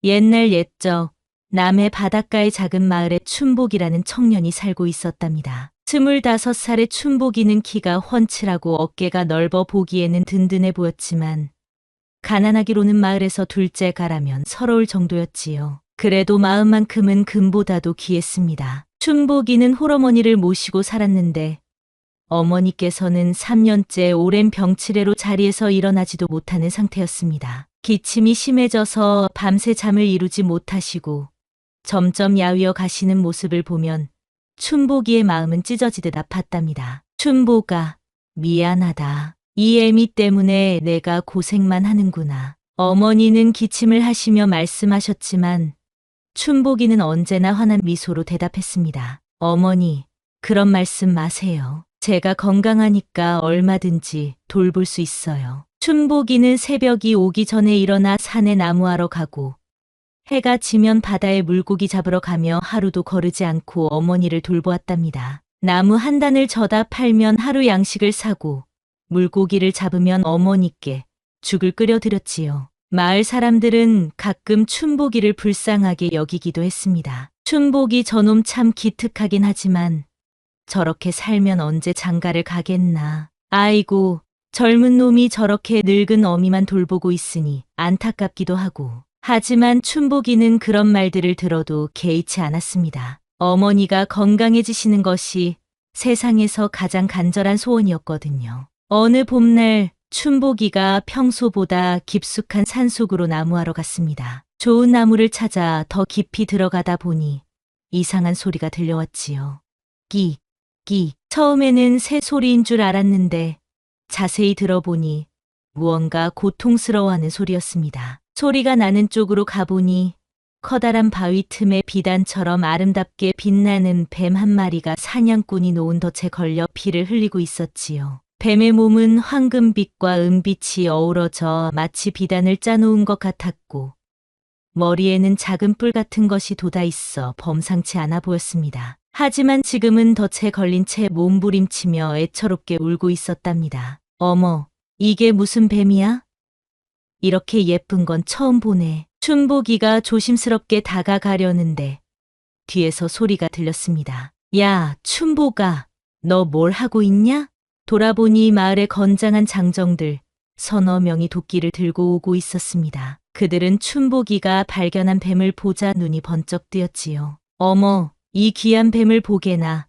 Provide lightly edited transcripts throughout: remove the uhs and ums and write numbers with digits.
옛날 옛적 남해 바닷가의 작은 마을에 춘복이라는 청년이 살고 있었답니다. 25살의 춘복이는 키가 훤칠하고 어깨가 넓어 보기에는 든든해 보였지만 가난하기로는 마을에서 둘째가라면 서러울 정도였지요. 그래도 마음만큼은 금보다도 귀했습니다. 춘복이는 홀어머니를 모시고 살았는데 어머니께서는 3년째 오랜 병치레로 자리에서 일어나지도 못하는 상태였습니다. 기침이 심해져서 밤새 잠을 이루지 못하시고 점점 야위어 가시는 모습을 보면 춘복이의 마음은 찢어지듯 아팠답니다. 춘복아, 미안하다. 이 애미 때문에 내가 고생만 하는구나. 어머니는 기침을 하시며 말씀하셨지만 춘복이는 언제나 환한 미소로 대답했습니다. 어머니, 그런 말씀 마세요. 제가 건강하니까 얼마든지 돌볼 수 있어요. 춘복이는 새벽이 오기 전에 일어나 산에 나무하러 가고 해가 지면 바다에 물고기 잡으러 가며 하루도 거르지 않고 어머니를 돌보았답니다. 나무 한 단을 져다 팔면 하루 양식을 사고 물고기를 잡으면 어머니께 죽을 끓여드렸지요. 마을 사람들은 가끔 춘복이를 불쌍하게 여기기도 했습니다. 춘복이 저놈 참 기특하긴 하지만 저렇게 살면 언제 장가를 가겠나. 아이고, 젊은 놈이 저렇게 늙은 어미만 돌보고 있으니 안타깝기도 하고. 하지만 춘복이는 그런 말들을 들어도 개의치 않았습니다. 어머니가 건강해지시는 것이 세상에서 가장 간절한 소원이었거든요. 어느 봄날 춘복이가 평소보다 깊숙한 산속으로 나무하러 갔습니다. 좋은 나무를 찾아 더 깊이 들어가다 보니 이상한 소리가 들려왔지요. 끼, 끼. 처음에는 새 소리인 줄 알았는데 자세히 들어보니 무언가 고통스러워하는 소리였습니다. 소리가 나는 쪽으로 가보니 커다란 바위 틈에 비단처럼 아름답게 빛나는 뱀 한 마리가 사냥꾼이 놓은 덫에 걸려 피를 흘리고 있었지요. 뱀의 몸은 황금빛과 은빛이 어우러져 마치 비단을 짜놓은 것 같았고 머리에는 작은 뿔 같은 것이 돋아 있어 범상치 않아 보였습니다. 하지만 지금은 덫에 걸린 채 몸부림치며 애처롭게 울고 있었답니다. 어머, 이게 무슨 뱀이야? 이렇게 예쁜 건 처음 보네. 춘복이가 조심스럽게 다가가려는데 뒤에서 소리가 들렸습니다. 야, 춘복아, 너 뭘 하고 있냐? 돌아보니 마을의 건장한 장정들 서너 명이 도끼를 들고 오고 있었습니다. 그들은 춘복이가 발견한 뱀을 보자 눈이 번쩍 뜨였지요. 어머, 이 귀한 뱀을 보게나.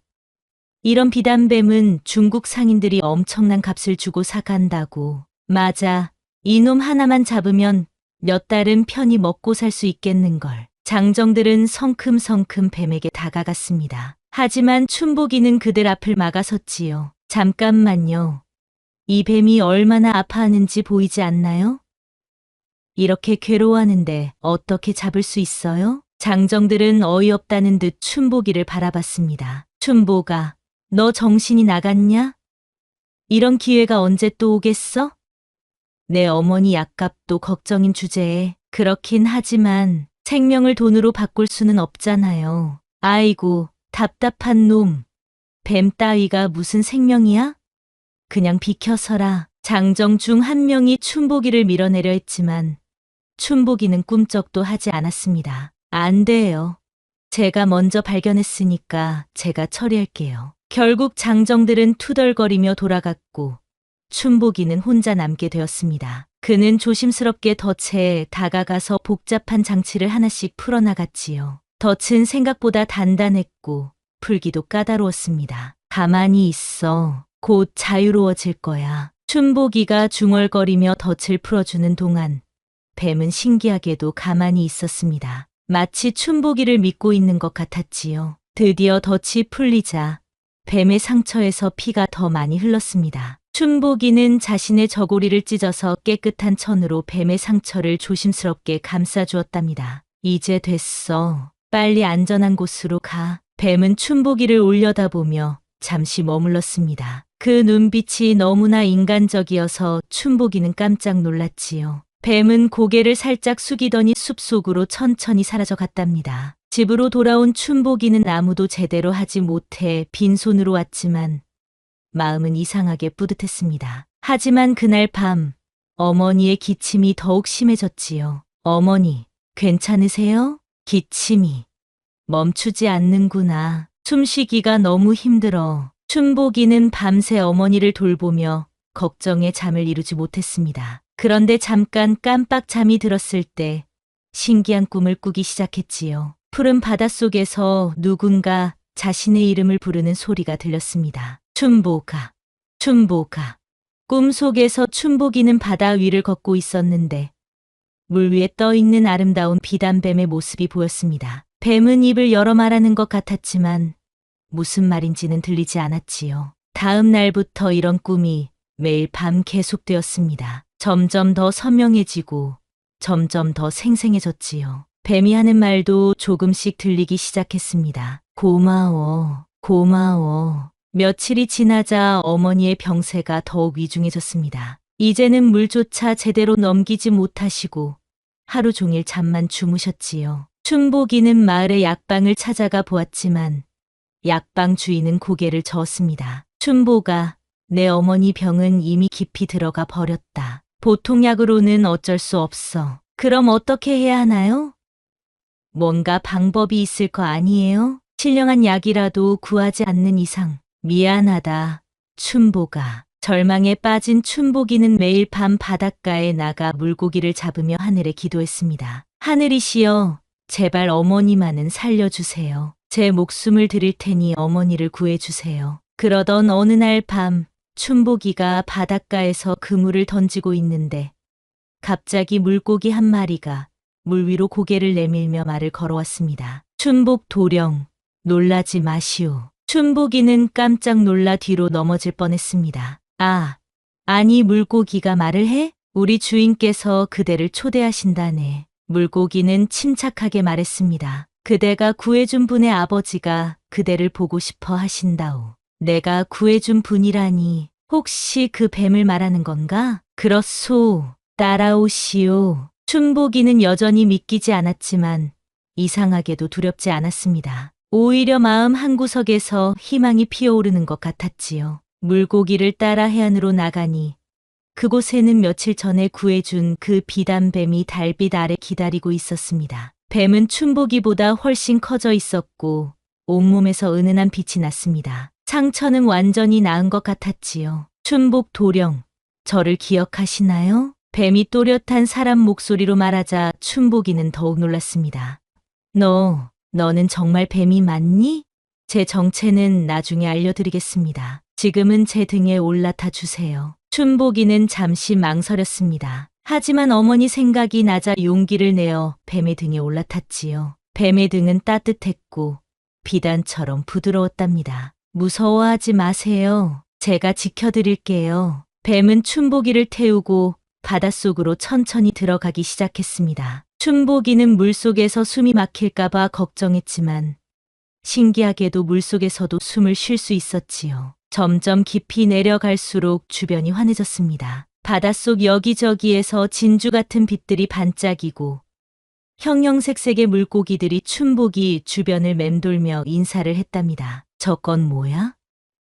이런 비단뱀은 중국 상인들이 엄청난 값을 주고 사간다고. 맞아. 이놈 하나만 잡으면 몇 달은 편히 먹고 살 수 있겠는걸. 장정들은 성큼성큼 뱀에게 다가갔습니다. 하지만 춘복이는 그들 앞을 막아섰지요. 잠깐만요. 이 뱀이 얼마나 아파하는지 보이지 않나요? 이렇게 괴로워하는데 어떻게 잡을 수 있어요? 장정들은 어이없다는 듯 춘복이를 바라봤습니다. 춘복아, 너 정신이 나갔냐? 이런 기회가 언제 또 오겠어? 내 어머니 약값도 걱정인 주제에. 그렇긴 하지만 생명을 돈으로 바꿀 수는 없잖아요. 아이고, 답답한 놈. 뱀 따위가 무슨 생명이야? 그냥 비켜서라. 장정 중 한 명이 춘복이를 밀어내려 했지만 춘복이는 꿈쩍도 하지 않았습니다. 안 돼요. 제가 먼저 발견했으니까 제가 처리할게요. 결국 장정들은 투덜거리며 돌아갔고 춘복이는 혼자 남게 되었습니다. 그는 조심스럽게 덫에 다가가서 복잡한 장치를 하나씩 풀어나갔지요. 덫은 생각보다 단단했고 풀기도 까다로웠습니다. 가만히 있어. 곧 자유로워질 거야. 춘복이가 중얼거리며 덫을 풀어주는 동안 뱀은 신기하게도 가만히 있었습니다. 마치 춘복이를 믿고 있는 것 같았지요. 드디어 덫이 풀리자 뱀의 상처에서 피가 더 많이 흘렀습니다. 춘복이는 자신의 저고리를 찢어서 깨끗한 천으로 뱀의 상처를 조심스럽게 감싸주었답니다. 이제 됐어. 빨리 안전한 곳으로 가. 뱀은 춘복이를 올려다보며 잠시 머물렀습니다. 그 눈빛이 너무나 인간적이어서 춘복이는 깜짝 놀랐지요. 뱀은 고개를 살짝 숙이더니 숲속으로 천천히 사라져갔답니다. 집으로 돌아온 춘복이는 아무도 제대로 하지 못해 빈손으로 왔지만 마음은 이상하게 뿌듯했습니다. 하지만 그날 밤 어머니의 기침이 더욱 심해졌지요. 어머니, 괜찮으세요? 기침이 멈추지 않는구나. 숨쉬기가 너무 힘들어. 춘복이는 밤새 어머니를 돌보며 걱정에 잠을 이루지 못했습니다. 그런데 잠깐 깜빡 잠이 들었을 때 신기한 꿈을 꾸기 시작했지요. 푸른 바닷속에서 누군가 자신의 이름을 부르는 소리가 들렸습니다. 춘복아, 춘복아. 꿈속에서 춘복이는 바다 위를 걷고 있었는데 물 위에 떠 있는 아름다운 비단뱀의 모습이 보였습니다. 뱀은 입을 열어 말하는 것 같았지만 무슨 말인지는 들리지 않았지요. 다음 날부터 이런 꿈이 매일 밤 계속되었습니다. 점점 더 선명해지고 점점 더 생생해졌지요. 뱀이 하는 말도 조금씩 들리기 시작했습니다. 고마워, 고마워. 며칠이 지나자 어머니의 병세가 더욱 위중해졌습니다. 이제는 물조차 제대로 넘기지 못하시고 하루 종일 잠만 주무셨지요. 춘복이는 마을의 약방을 찾아가 보았지만 약방 주인은 고개를 저었습니다. 춘복아, 내 어머니 병은 이미 깊이 들어가 버렸다. 보통 약으로는 어쩔 수 없어. 그럼 어떻게 해야 하나요? 뭔가 방법이 있을 거 아니에요? 신령한 약이라도 구하지 않는 이상. 미안하다, 춘복아. 절망에 빠진 춘복이는 매일 밤 바닷가에 나가 물고기를 잡으며 하늘에 기도했습니다. 하늘이시여, 제발 어머니만은 살려주세요. 제 목숨을 드릴 테니 어머니를 구해주세요. 그러던 어느 날 밤, 춘복이가 바닷가에서 그물을 던지고 있는데 갑자기 물고기 한 마리가 물 위로 고개를 내밀며 말을 걸어왔습니다. 춘복 도령, 놀라지 마시오. 춘복이는 깜짝 놀라 뒤로 넘어질 뻔했습니다. 아니 물고기가 말을 해? 우리 주인께서 그대를 초대하신다네. 물고기는 침착하게 말했습니다. 그대가 구해준 분의 아버지가 그대를 보고 싶어 하신다오. 내가 구해준 분이라니 혹시 그 뱀을 말하는 건가? 그렇소. 따라오시오. 춘복이는 여전히 믿기지 않았지만 이상하게도 두렵지 않았습니다. 오히려 마음 한구석에서 희망이 피어오르는 것 같았지요. 물고기를 따라 해안으로 나가니 그곳에는 며칠 전에 구해준 그 비단뱀이 달빛 아래 기다리고 있었습니다. 뱀은 춘복이보다 훨씬 커져 있었고 온몸에서 은은한 빛이 났습니다. 상처는 완전히 나은 것 같았지요. 춘복 도령, 저를 기억하시나요? 뱀이 또렷한 사람 목소리로 말하자 춘복이는 더욱 놀랐습니다. 너는 정말 뱀이 맞니? 제 정체는 나중에 알려드리겠습니다. 지금은 제 등에 올라타 주세요. 춘복이는 잠시 망설였습니다. 하지만 어머니 생각이 나자 용기를 내어 뱀의 등에 올라탔지요. 뱀의 등은 따뜻했고 비단처럼 부드러웠답니다. 무서워하지 마세요. 제가 지켜드릴게요. 뱀은 춘복이를 태우고 바닷속으로 천천히 들어가기 시작했습니다. 춘복이는 물속에서 숨이 막힐까봐 걱정했지만 신기하게도 물속에서도 숨을 쉴 수 있었지요. 점점 깊이 내려갈수록 주변이 환해졌습니다. 바닷속 여기저기에서 진주 같은 빛들이 반짝이고 형형색색의 물고기들이 춘복이 주변을 맴돌며 인사를 했답니다. 저건 뭐야?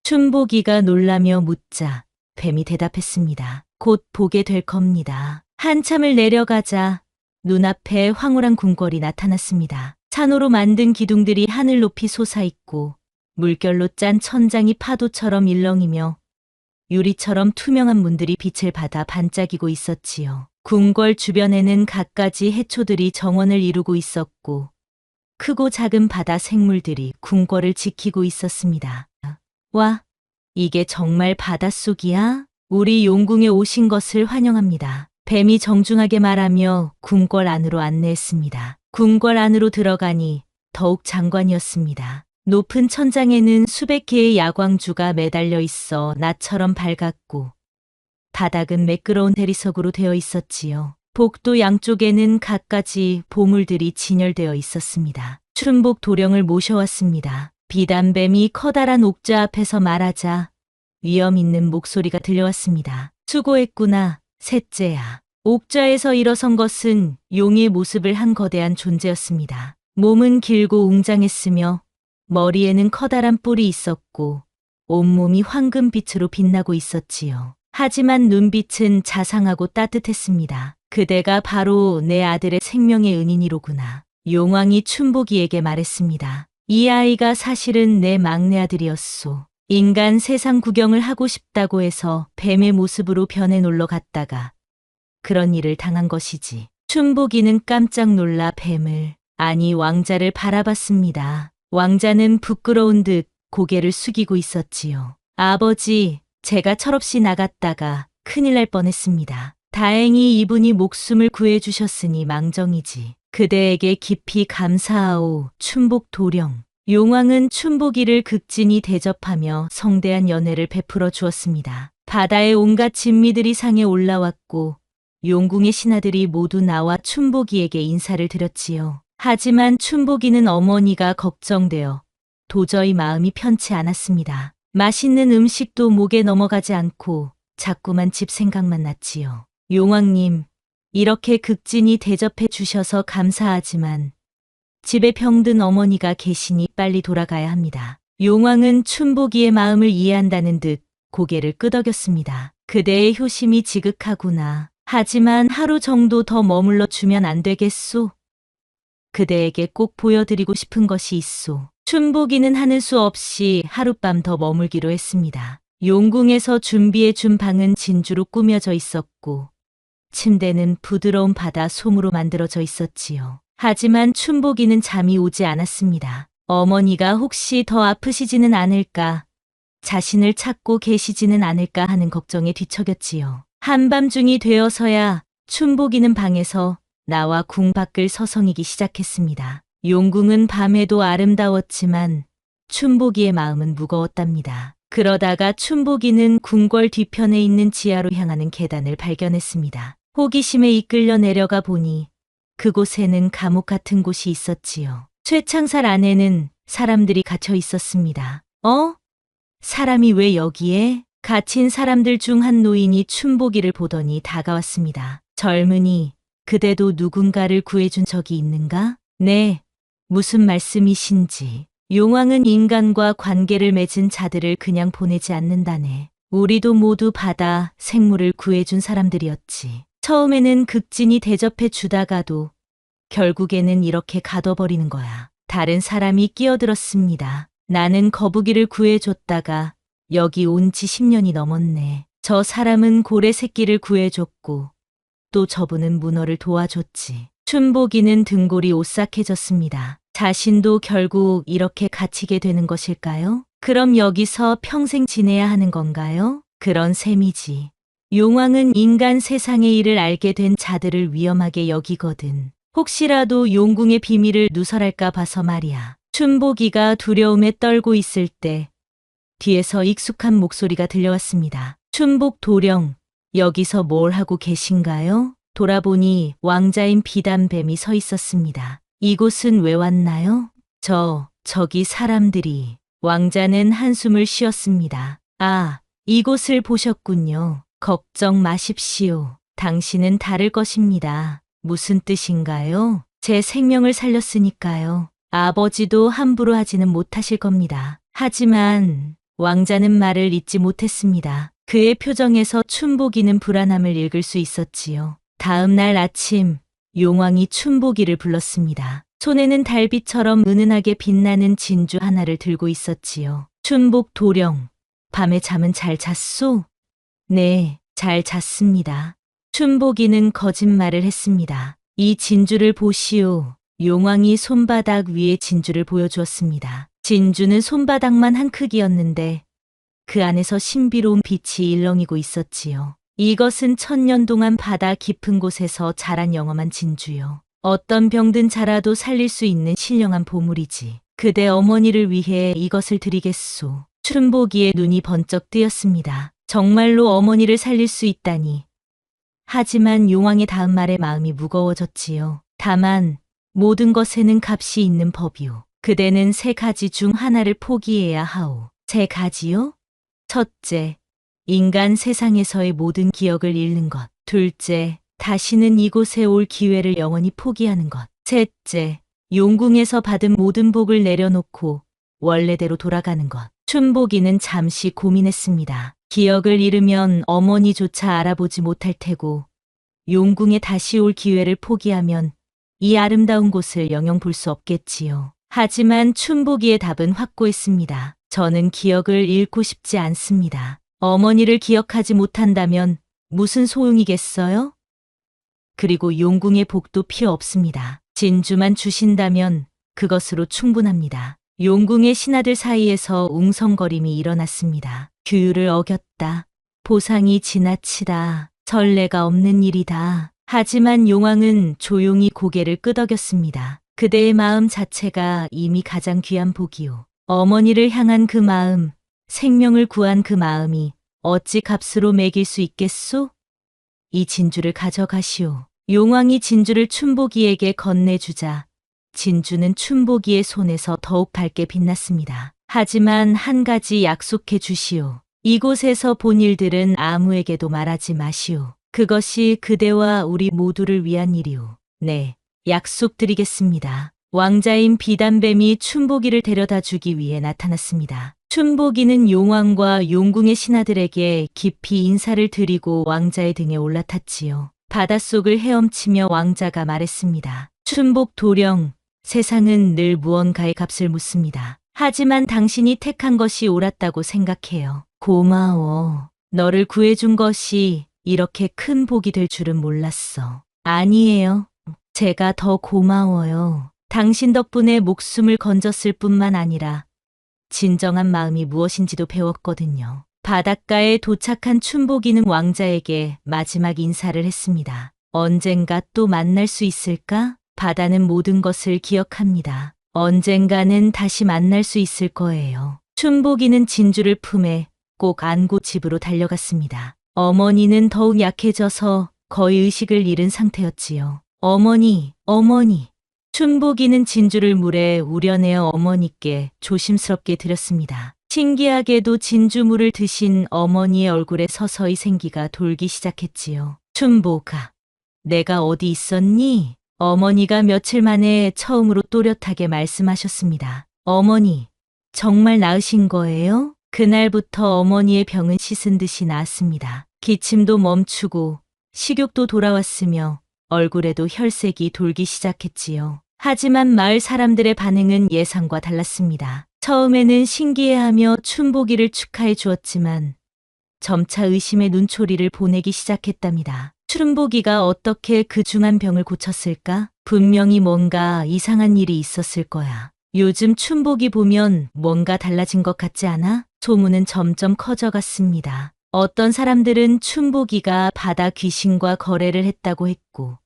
춘복이가 놀라며 묻자 뱀이 대답했습니다. 곧 보게 될 겁니다. 한참을 내려가자 눈앞에 황홀한 궁궐이 나타났습니다. 산호로 만든 기둥들이 하늘 높이 솟아있고 물결로 짠 천장이 파도처럼 일렁이며 유리처럼 투명한 문들이 빛을 받아 반짝이고 있었지요. 궁궐 주변에는 갖가지 해초들이 정원을 이루고 있었고 크고 작은 바다 생물들이 궁궐을 지키고 있었습니다. 와, 이게 정말 바닷속이야? 우리 용궁에 오신 것을 환영합니다. 뱀이 정중하게 말하며 궁궐 안으로 안내했습니다. 궁궐 안으로 들어가니 더욱 장관이었습니다. 높은 천장에는 수백 개의 야광주가 매달려 있어 낮처럼 밝았고 바닥은 매끄러운 대리석으로 되어 있었지요. 복도 양쪽에는 갖가지 보물들이 진열되어 있었습니다. 춘복 도령을 모셔왔습니다. 비단뱀이 커다란 옥좌 앞에서 말하자 위험 있는 목소리가 들려왔습니다. 수고했구나, 셋째야. 옥좌에서 일어선 것은 용의 모습을 한 거대한 존재였습니다. 몸은 길고 웅장했으며 머리에는 커다란 뿔이 있었고 온몸이 황금빛으로 빛나고 있었지요. 하지만 눈빛은 자상하고 따뜻했습니다. 그대가 바로 내 아들의 생명의 은인이로구나. 용왕이 춘복이에게 말했습니다. 이 아이가 사실은 내 막내 아들이었소. 인간 세상 구경을 하고 싶다고 해서 뱀의 모습으로 변해 놀러 갔다가 그런 일을 당한 것이지. 춘복이는 깜짝 놀라 뱀을, 아니 왕자를 바라봤습니다. 왕자는 부끄러운 듯 고개를 숙이고 있었지요. 아버지, 제가 철없이 나갔다가 큰일 날 뻔했습니다. 다행히 이분이 목숨을 구해주셨으니 망정이지. 그대에게 깊이 감사하오, 춘복 도령. 용왕은 춘복이를 극진히 대접하며 성대한 연회를 베풀어 주었습니다. 바다의 온갖 진미들이 상에 올라왔고 용궁의 신하들이 모두 나와 춘복이에게 인사를 드렸지요. 하지만 춘복이는 어머니가 걱정되어 도저히 마음이 편치 않았습니다. 맛있는 음식도 목에 넘어가지 않고 자꾸만 집 생각만 났지요. 용왕님, 이렇게 극진히 대접해 주셔서 감사하지만 집에 병든 어머니가 계시니 빨리 돌아가야 합니다. 용왕은 춘복이의 마음을 이해한다는 듯 고개를 끄덕였습니다. 그대의 효심이 지극하구나. 하지만 하루 정도 더 머물러 주면 안 되겠소? 그대에게 꼭 보여드리고 싶은 것이 있소. 춘복이는 하는 수 없이 하룻밤 더 머물기로 했습니다. 용궁에서 준비해 준 방은 진주로 꾸며져 있었고 침대는 부드러운 바다 솜으로 만들어져 있었지요. 하지만 춘복이는 잠이 오지 않았습니다. 어머니가 혹시 더 아프시지는 않을까, 자신을 찾고 계시지는 않을까 하는 걱정에 뒤척였지요. 한밤중이 되어서야 춘복이는 방에서 나와 궁 밖을 서성이기 시작했습니다. 용궁은 밤에도 아름다웠지만 춘복이의 마음은 무거웠답니다. 그러다가 춘복이는 궁궐 뒤편에 있는 지하로 향하는 계단을 발견했습니다. 호기심에 이끌려 내려가 보니 그곳에는 감옥 같은 곳이 있었지요. 쇠창살 안에는 사람들이 갇혀 있었습니다. 사람이 왜 여기에? 갇힌 사람들 중 한 노인이 춘복이를 보더니 다가왔습니다. 젊은이, 그대도 누군가를 구해준 적이 있는가? 네, 무슨 말씀이신지. 용왕은 인간과 관계를 맺은 자들을 그냥 보내지 않는다네. 우리도 모두 바다, 생물을 구해준 사람들이었지. 처음에는 극진히 대접해 주다가도 결국에는 이렇게 가둬버리는 거야. 다른 사람이 끼어들었습니다. 나는 거북이를 구해줬다가 여기 온 지 10년이 넘었네. 저 사람은 고래 새끼를 구해줬고 또 저분은 문어를 도와줬지. 춘복이는 등골이 오싹해졌습니다. 자신도 결국 이렇게 갇히게 되는 것일까요? 그럼 여기서 평생 지내야 하는 건가요? 그런 셈이지. 용왕은 인간 세상의 일을 알게 된 자들을 위험하게 여기거든. 혹시라도 용궁의 비밀을 누설할까 봐서 말이야. 춘복이가 두려움에 떨고 있을 때 뒤에서 익숙한 목소리가 들려왔습니다. 춘복 도령, 여기서 뭘 하고 계신가요? 돌아보니 왕자인 비단뱀이 서 있었습니다. 이곳은 왜 왔나요? 저기 사람들이. 왕자는 한숨을 쉬었습니다. 아, 이곳을 보셨군요. 걱정 마십시오. 당신은 다를 것입니다. 무슨 뜻인가요? 제 생명을 살렸으니까요. 아버지도 함부로 하지는 못하실 겁니다. 하지만 왕자는 말을 잇지 못했습니다. 그의 표정에서 춘복이는 불안함을 읽을 수 있었지요. 다음 날 아침, 용왕이 춘복이를 불렀습니다. 손에는 달빛처럼 은은하게 빛나는 진주 하나를 들고 있었지요. 춘복 도령, 밤에 잠은 잘 잤소? 네, 잘 잤습니다. 춘복이는 거짓말을 했습니다. 이 진주를 보시오. 용왕이 손바닥 위에 진주를 보여주었습니다. 진주는 손바닥만 한 크기였는데 그 안에서 신비로운 빛이 일렁이고 있었지요. 이것은 1000년 동안 바다 깊은 곳에서 자란 영험한 진주요. 어떤 병든 자라도 살릴 수 있는 신령한 보물이지. 그대 어머니를 위해 이것을 드리겠소. 춘복이의 눈이 번쩍 뜨였습니다. 정말로 어머니를 살릴 수 있다니. 하지만 용왕의 다음 말에 마음이 무거워졌지요. 다만 모든 것에는 값이 있는 법이오. 그대는 3가지 중 하나를 포기해야 하오. 3가지요? 첫째, 인간 세상에서의 모든 기억을 잃는 것. 둘째, 다시는 이곳에 올 기회를 영원히 포기하는 것. 셋째, 용궁에서 받은 모든 복을 내려놓고 원래대로 돌아가는 것. 춘복이는 잠시 고민했습니다. 기억을 잃으면 어머니조차 알아보지 못할 테고 용궁에 다시 올 기회를 포기하면 이 아름다운 곳을 영영 볼 수 없겠지요. 하지만 춘복이의 답은 확고했습니다. 저는 기억을 잃고 싶지 않습니다. 어머니를 기억하지 못한다면 무슨 소용이겠어요? 그리고 용궁의 복도 필요 없습니다. 진주만 주신다면 그것으로 충분합니다. 용궁의 신하들 사이에서 웅성거림이 일어났습니다. 규율을 어겼다. 보상이 지나치다. 전례가 없는 일이다. 하지만 용왕은 조용히 고개를 끄덕였습니다. 그대의 마음 자체가 이미 가장 귀한 복이요. 어머니를 향한 그 마음, 생명을 구한 그 마음이 어찌 값으로 매길 수 있겠소? 이 진주를 가져가시오. 용왕이 진주를 춘복이에게 건네주자 진주는 춘복이의 손에서 더욱 밝게 빛났습니다. 하지만 한 가지 약속해 주시오. 이곳에서 본 일들은 아무에게도 말하지 마시오. 그것이 그대와 우리 모두를 위한 일이오. 네, 약속드리겠습니다. 왕자인 비단뱀이 춘복이를 데려다 주기 위해 나타났습니다. 춘복이는 용왕과 용궁의 신하들에게 깊이 인사를 드리고 왕자의 등에 올라탔지요. 바닷속을 헤엄치며 왕자가 말했습니다. 춘복 도령, 세상은 늘 무언가의 값을 묻습니다. 하지만 당신이 택한 것이 옳았다고 생각해요. 고마워. 너를 구해준 것이 이렇게 큰 복이 될 줄은 몰랐어. 아니에요. 제가 더 고마워요. 당신 덕분에 목숨을 건졌을 뿐만 아니라 진정한 마음이 무엇인지도 배웠거든요. 바닷가에 도착한 춘복이는 왕자에게 마지막 인사를 했습니다. 언젠가 또 만날 수 있을까? 바다는 모든 것을 기억합니다. 언젠가는 다시 만날 수 있을 거예요. 춘복이는 진주를 품에 꼭 안고 집으로 달려갔습니다. 어머니는 더욱 약해져서 거의 의식을 잃은 상태였지요. 어머니, 어머니. 춘복이는 진주를 물에 우려내어 어머니께 조심스럽게 드렸습니다. 신기하게도 진주물을 드신 어머니의 얼굴에 서서히 생기가 돌기 시작했지요. 춘복아, 내가 어디 있었니? 어머니가 며칠 만에 처음으로 또렷하게 말씀하셨습니다. 어머니, 정말 나으신 거예요? 그날부터 어머니의 병은 씻은 듯이 나았습니다. 기침도 멈추고 식욕도 돌아왔으며 얼굴에도 혈색이 돌기 시작했지요. 하지만 마을 사람들의 반응은 예상과 달랐습니다. 처음에는 신기해하며 춘복이를 축하해 주었지만 점차 의심의 눈초리를 보내기 시작했답니다. 춘복이가 어떻게 그 중한 병을 고쳤을까? 분명히 뭔가 이상한 일이 있었을 거야. 요즘 춘복이 보면 뭔가 달라진 것 같지 않아? 소문은 점점 커져갔습니다. 어떤 사람들은 춘복이가 바다 귀신과 거래를 했다고 했고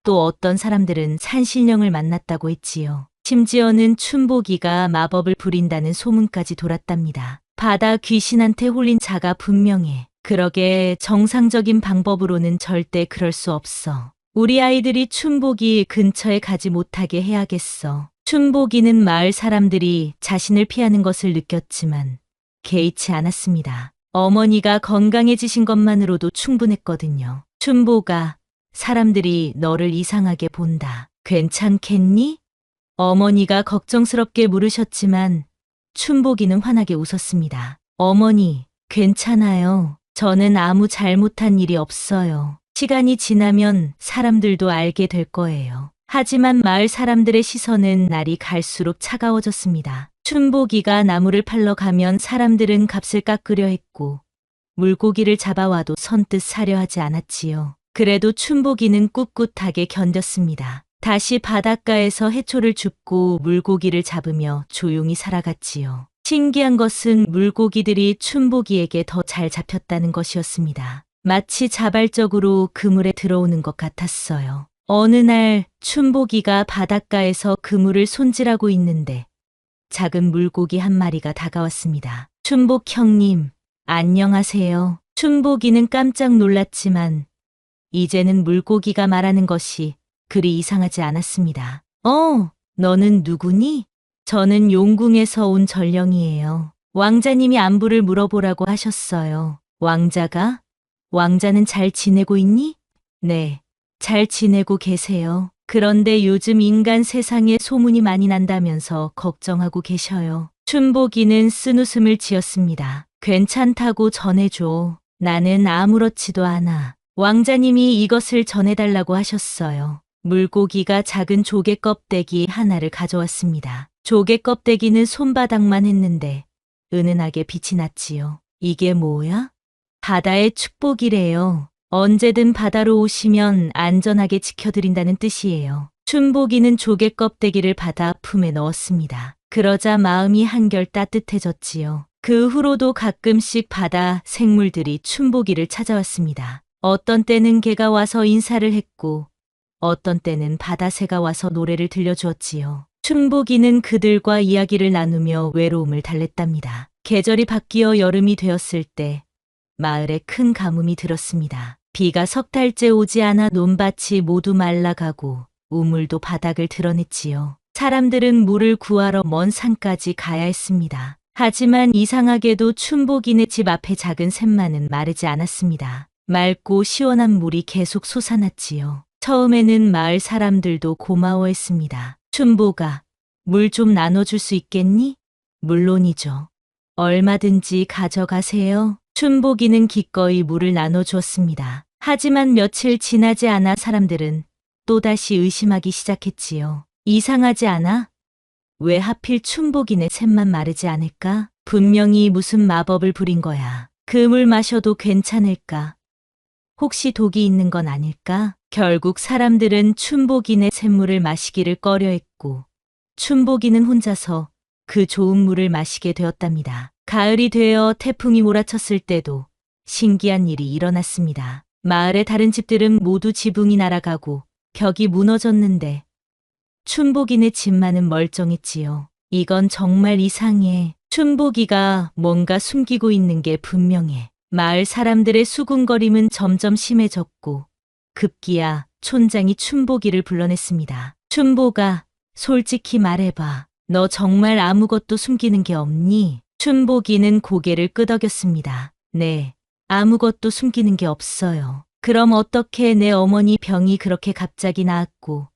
또 어떤 사람들은 산신령을 만났다고 했지요. 심지어는 춘복이가 마법을 부린다는 소문까지 돌았답니다. 바다 귀신한테 홀린 자가 분명해. 그러게 정상적인 방법으로는 절대 그럴 수 없어. 우리 아이들이 춘복이 근처에 가지 못하게 해야겠어. 춘복이는 마을 사람들이 자신을 피하는 것을 느꼈지만 개의치 않았습니다. 어머니가 건강해지신 것만으로도 충분했거든요. 춘복아, 사람들이 너를 이상하게 본다. 괜찮겠니? 어머니가 걱정스럽게 물으셨지만 춘복이는 환하게 웃었습니다. 어머니, 괜찮아요. 저는 아무 잘못한 일이 없어요. 시간이 지나면 사람들도 알게 될 거예요. 하지만 마을 사람들의 시선은 날이 갈수록 차가워졌습니다. 춘복이가 나무를 팔러 가면 사람들은 값을 깎으려 했고 물고기를 잡아와도 선뜻 사려 하지 않았지요. 그래도 춘복이는 꿋꿋하게 견뎠습니다. 다시 바닷가에서 해초를 줍고 물고기를 잡으며 조용히 살아갔지요. 신기한 것은 물고기들이 춘복이에게 더 잘 잡혔다는 것이었습니다. 마치 자발적으로 그물에 들어오는 것 같았어요. 어느 날 춘복이가 바닷가에서 그물을 손질하고 있는데 작은 물고기 한 마리가 다가왔습니다. 춘복 형님, 안녕하세요. 춘복이는 깜짝 놀랐지만 이제는 물고기가 말하는 것이 그리 이상하지 않았습니다. 너는 누구니? 저는 용궁에서 온 전령이에요. 왕자님이 안부를 물어보라고 하셨어요. 왕자가? 왕자는 잘 지내고 있니? 네, 잘 지내고 계세요. 그런데 요즘 인간 세상에 소문이 많이 난다면서 걱정하고 계셔요. 춘복이는 쓴웃음을 지었습니다. 괜찮다고 전해줘. 나는 아무렇지도 않아. 왕자님이 이것을 전해달라고 하셨어요. 물고기가 작은 조개 껍데기 하나를 가져왔습니다. 조개 껍데기는 손바닥만 했는데 은은하게 빛이 났지요. 이게 뭐야? 바다의 축복이래요. 언제든 바다로 오시면 안전하게 지켜드린다는 뜻이에요. 춘복이는 조개 껍데기를 받아 품에 넣었습니다. 그러자 마음이 한결 따뜻해졌지요. 그 후로도 가끔씩 바다 생물들이 춘복이를 찾아왔습니다. 어떤 때는 개가 와서 인사를 했고 어떤 때는 바다새가 와서 노래를 들려주었지요. 춘복이는 그들과 이야기를 나누며 외로움을 달랬답니다. 계절이 바뀌어 여름이 되었을 때 마을에 큰 가뭄이 들었습니다. 비가 석 달째 오지 않아 논밭이 모두 말라가고 우물도 바닥을 드러냈지요. 사람들은 물을 구하러 먼 산까지 가야 했습니다. 하지만 이상하게도 춘복이네 집 앞에 작은 샘만은 마르지 않았습니다. 맑고 시원한 물이 계속 솟아났지요. 처음에는 마을 사람들도 고마워했습니다. 춘복아, 물 좀 나눠줄 수 있겠니? 물론이죠. 얼마든지 가져가세요. 춘복이는 기꺼이 물을 나눠주었습니다. 하지만 며칠 지나지 않아 사람들은 또다시 의심하기 시작했지요. 이상하지 않아? 왜 하필 춘복이네 샘만 마르지 않을까? 분명히 무슨 마법을 부린 거야. 그 물 마셔도 괜찮을까? 혹시 독이 있는 건 아닐까? 결국 사람들은 춘복이네 샘물을 마시기를 꺼려했고 춘복이는 혼자서 그 좋은 물을 마시게 되었답니다. 가을이 되어 태풍이 몰아쳤을 때도 신기한 일이 일어났습니다. 마을의 다른 집들은 모두 지붕이 날아가고 벽이 무너졌는데 춘복이네 집만은 멀쩡했지요. 이건 정말 이상해. 춘복이가 뭔가 숨기고 있는 게 분명해. 마을 사람들의 수군거림은 점점 심해졌고 급기야 촌장이 춘복이를 불러냈습니다. 춘복아, 솔직히 말해봐. 너 정말 아무것도 숨기는 게 없니? 춘복이는 고개를 끄덕였습니다. 네, 아무것도 숨기는 게 없어요. 그럼 어떻게 내 어머니 병이 그렇게 갑자기 나았고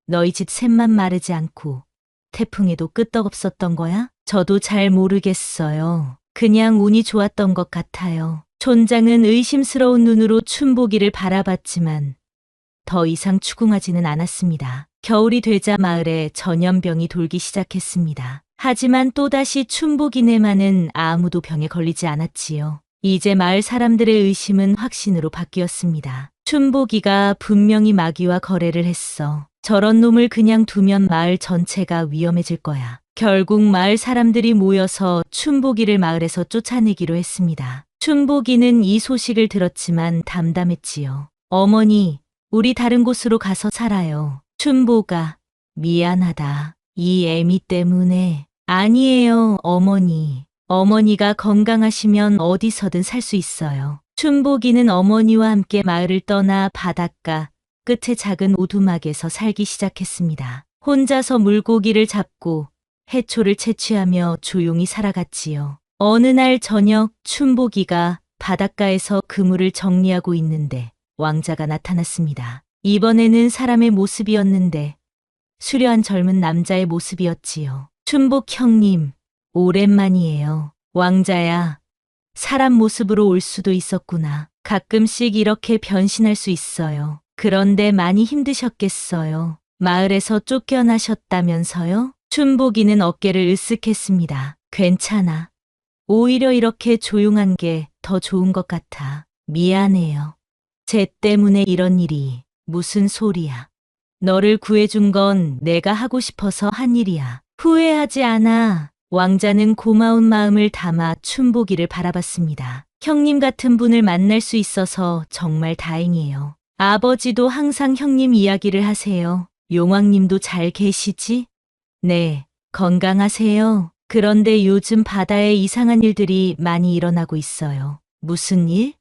너희 집 샘만 마르지 않고 태풍에도 끄떡없었던 거야? 저도 잘 모르겠어요. 그냥 운이 좋았던 것 같아요. 촌장은 의심스러운 눈으로 춘복이를 바라봤지만 더 이상 추궁하지는 않았습니다. 겨울이 되자 마을에 전염병이 돌기 시작했습니다. 하지만 또다시 춘복이네만은 아무도 병에 걸리지 않았지요. 이제 마을 사람들의 의심은 확신으로 바뀌었습니다. 춘복이가 분명히 마귀와 거래를 했어. 저런 놈을 그냥 두면 마을 전체가 위험해질 거야. 결국 마을 사람들이 모여서 춘복이를 마을에서 쫓아내기로 했습니다. 춘복이는 이 소식을 들었지만 담담했지요. 어머니, 우리 다른 곳으로 가서 살아요. 춘복아, 미안하다. 이 애미 때문에. 아니에요, 어머니. 어머니가 건강하시면 어디서든 살 수 있어요. 춘복이는 어머니와 함께 마을을 떠나 바닷가 끝에 작은 오두막에서 살기 시작했습니다. 혼자서 물고기를 잡고 해초를 채취하며 조용히 살아갔지요. 어느 날 저녁 춘복이가 바닷가에서 그물을 정리하고 있는데 왕자가 나타났습니다. 이번에는 사람의 모습이었는데 수려한 젊은 남자의 모습이었지요. 춘복 형님, 오랜만이에요. 왕자야, 사람 모습으로 올 수도 있었구나. 가끔씩 이렇게 변신할 수 있어요. 그런데 많이 힘드셨겠어요. 마을에서 쫓겨나셨다면서요? 춘복이는 어깨를 으쓱했습니다. 괜찮아. 오히려 이렇게 조용한 게 더 좋은 것 같아. 미안해요. 쟤 때문에 이런 일이. 무슨 소리야. 너를 구해준 건 내가 하고 싶어서 한 일이야. 후회하지 않아. 왕자는 고마운 마음을 담아 춘복이를 바라봤습니다. 형님 같은 분을 만날 수 있어서 정말 다행이에요. 아버지도 항상 형님 이야기를 하세요. 용왕님도 잘 계시지? 네, 건강하세요. 그런데 요즘 바다에 이상한 일들이 많이 일어나고 있어요. 무슨 일?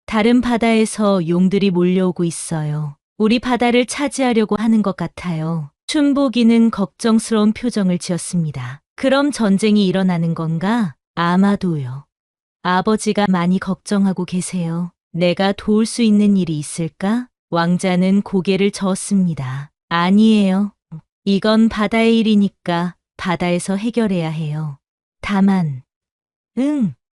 다른 바다에서 용들이 몰려오고 있어요. 우리 바다를 차지하려고 하는 것 같아요. 춘복이는 걱정스러운 표정을 지었습니다. 그럼 전쟁이 일어나는 건가? 아마도요. 아버지가 많이 걱정하고 계세요. 내가 도울 수 있는 일이 있을까? 왕자는 고개를 저었습니다. 아니에요. 이건 바다의 일이니까 바다에서 해결해야 해요. 다만,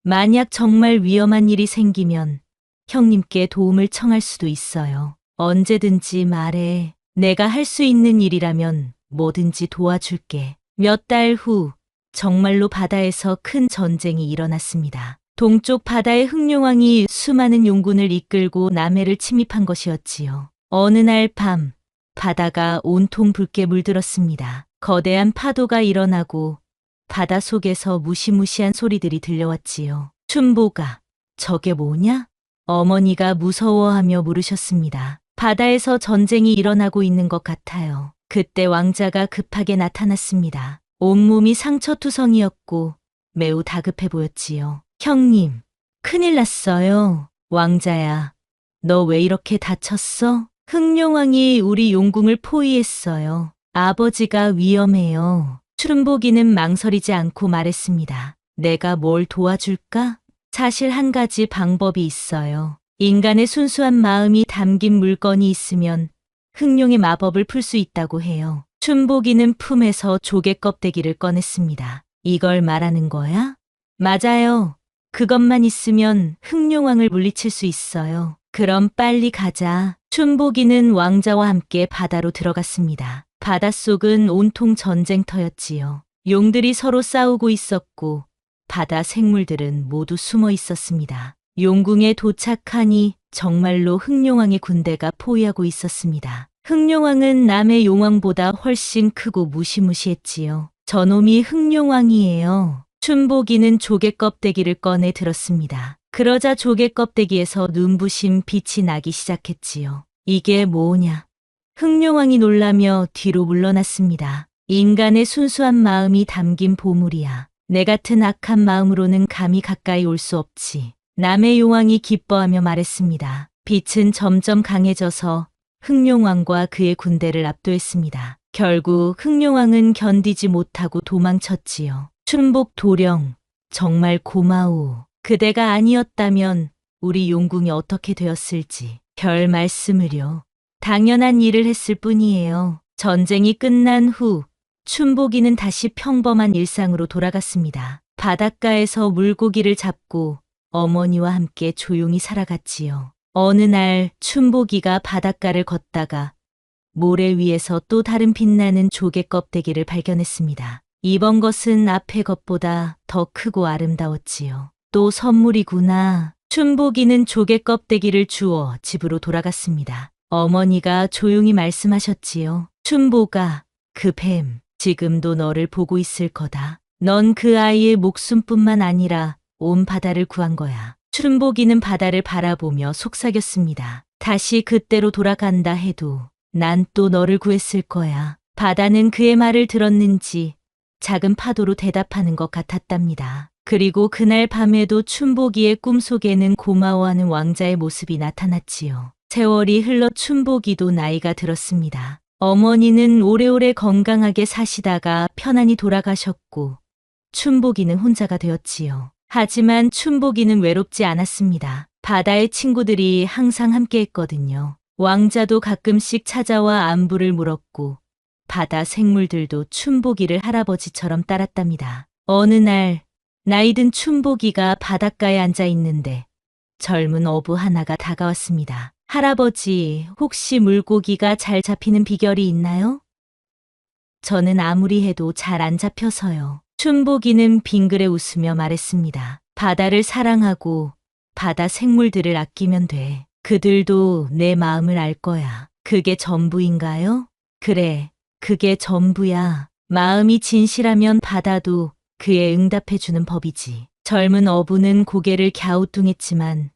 만약 정말 위험한 일이 생기면 형님께 도움을 청할 수도 있어요. 언제든지 말해. 내가 할 수 있는 일이라면 뭐든지 도와줄게. 몇 달 후, 정말로 바다에서 큰 전쟁이 일어났습니다. 동쪽 바다의 흑룡왕이 수많은 용군을 이끌고 남해를 침입한 것이었지요. 어느 날 밤, 바다가 온통 붉게 물들었습니다. 거대한 파도가 일어나고 바다 속에서 무시무시한 소리들이 들려왔지요. 춘보가, 저게 뭐냐? 어머니가 무서워하며 물으셨습니다. 바다에서 전쟁이 일어나고 있는 것 같아요. 그때 왕자가 급하게 나타났습니다. 온몸이 상처투성이었고 매우 다급해 보였지요. 형님, 큰일 났어요. 왕자야, 너 왜 이렇게 다쳤어? 흑룡왕이 우리 용궁을 포위했어요. 아버지가 위험해요. 춘보기는 망설이지 않고 말했습니다. 내가 뭘 도와줄까? 사실 한 가지 방법이 있어요. 인간의 순수한 마음이 담긴 물건이 있으면 흑룡의 마법을 풀 수 있다고 해요. 춘보기는 품에서 조개 껍데기를 꺼냈습니다. 이걸 말하는 거야? 맞아요. 그것만 있으면 흑룡왕을 물리칠 수 있어요. 그럼 빨리 가자. 춘보기는 왕자와 함께 바다로 들어갔습니다. 바닷속은 온통 전쟁터였지요. 용들이 서로 싸우고 있었고 바다 생물들은 모두 숨어 있었습니다. 용궁에 도착하니 정말로 흑룡왕의 군대가 포위하고 있었습니다. 흑룡왕은 남의 용왕보다 훨씬 크고 무시무시했지요. 저놈이 흑룡왕이에요. 춘보기는 조개 껍데기를 꺼내 들었습니다. 그러자 조개 껍데기에서 눈부신 빛이 나기 시작했지요. 이게 뭐냐? 흑룡왕이 놀라며 뒤로 물러났습니다. 인간의 순수한 마음이 담긴 보물이야. 내 같은 악한 마음으로는 감히 가까이 올 수 없지. 남의 용왕이 기뻐하며 말했습니다. 빛은 점점 강해져서 흑룡왕과 그의 군대를 압도했습니다. 결국 흑룡왕은 견디지 못하고 도망쳤지요. 춘복 도령, 정말 고마워. 그대가 아니었다면 우리 용궁이 어떻게 되었을지. 별 말씀을요. 당연한 일을 했을 뿐이에요. 전쟁이 끝난 후 춘보기는 다시 평범한 일상으로 돌아갔습니다. 바닷가에서 물고기를 잡고 어머니와 함께 조용히 살아갔지요. 어느 날 춘보기가 바닷가를 걷다가 모래 위에서 또 다른 빛나는 조개 껍데기를 발견했습니다. 이번 것은 앞의 것보다 더 크고 아름다웠지요. 또 선물이구나. 춘보기는 조개 껍데기를 주워 집으로 돌아갔습니다. 어머니가 조용히 말씀하셨지요. 춘보가, 그 뱀, 지금도 너를 보고 있을 거다. 넌 그 아이의 목숨뿐만 아니라 온 바다를 구한 거야. 춘보기는 바다를 바라보며 속삭였습니다. 다시 그때로 돌아간다 해도 난 또 너를 구했을 거야. 바다는 그의 말을 들었는지 작은 파도로 대답하는 것 같았답니다. 그리고 그날 밤에도 춘보기의 꿈속에는 고마워하는 왕자의 모습이 나타났지요. 세월이 흘러 춘보기도 나이가 들었습니다. 어머니는 오래오래 건강하게 사시다가 편안히 돌아가셨고 춘보기는 혼자가 되었지요. 하지만 춘보기는 외롭지 않았습니다. 바다의 친구들이 항상 함께했거든요. 왕자도 가끔씩 찾아와 안부를 물었고 바다 생물들도 춘보기를 할아버지처럼 따랐답니다. 어느 날 나이든 춘보기가 바닷가에 앉아 있는데 젊은 어부 하나가 다가왔습니다. 할아버지, 혹시 물고기가 잘 잡히는 비결이 있나요? 저는 아무리 해도 잘 안 잡혀서요. 춘보기는 빙그레 웃으며 말했습니다. 바다를 사랑하고 바다 생물들을 아끼면 돼. 그들도 내 마음을 알 거야. 그게 전부인가요? 그래, 그게 전부야. 마음이 진실하면 바다도 그에 응답해주는 법이지. 젊은 어부는 고개를 갸우뚱했지만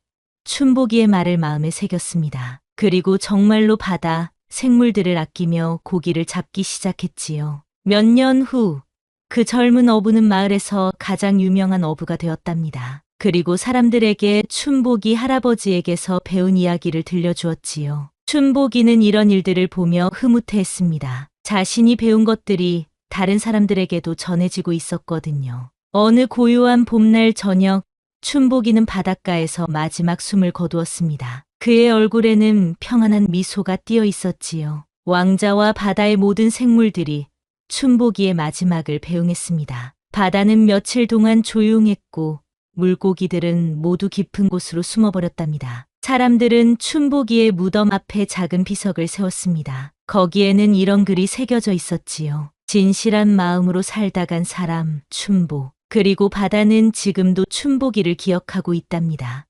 춘보기의 말을 마음에 새겼습니다. 그리고 정말로 바다 생물들을 아끼며 고기를 잡기 시작했지요. 몇 년 후 그 젊은 어부는 마을에서 가장 유명한 어부가 되었답니다. 그리고 사람들에게 춘보기 할아버지에게서 배운 이야기를 들려주었지요. 춘보기는 이런 일들을 보며 흐뭇해했습니다. 자신이 배운 것들이 다른 사람들에게도 전해지고 있었거든요. 어느 고요한 봄날 저녁, 춘보기는 바닷가에서 마지막 숨을 거두었습니다. 그의 얼굴에는 평안한 미소가 띄어 있었지요. 왕자와 바다의 모든 생물들이 춘보기의 마지막을 배웅했습니다. 바다는 며칠 동안 조용했고 물고기들은 모두 깊은 곳으로 숨어버렸답니다. 사람들은 춘복이의 무덤 앞에 작은 비석을 세웠습니다. 거기에는 이런 글이 새겨져 있었지요. 진실한 마음으로 살다 간 사람, 춘복. 그리고 바다는 지금도 춘복이를 기억하고 있답니다.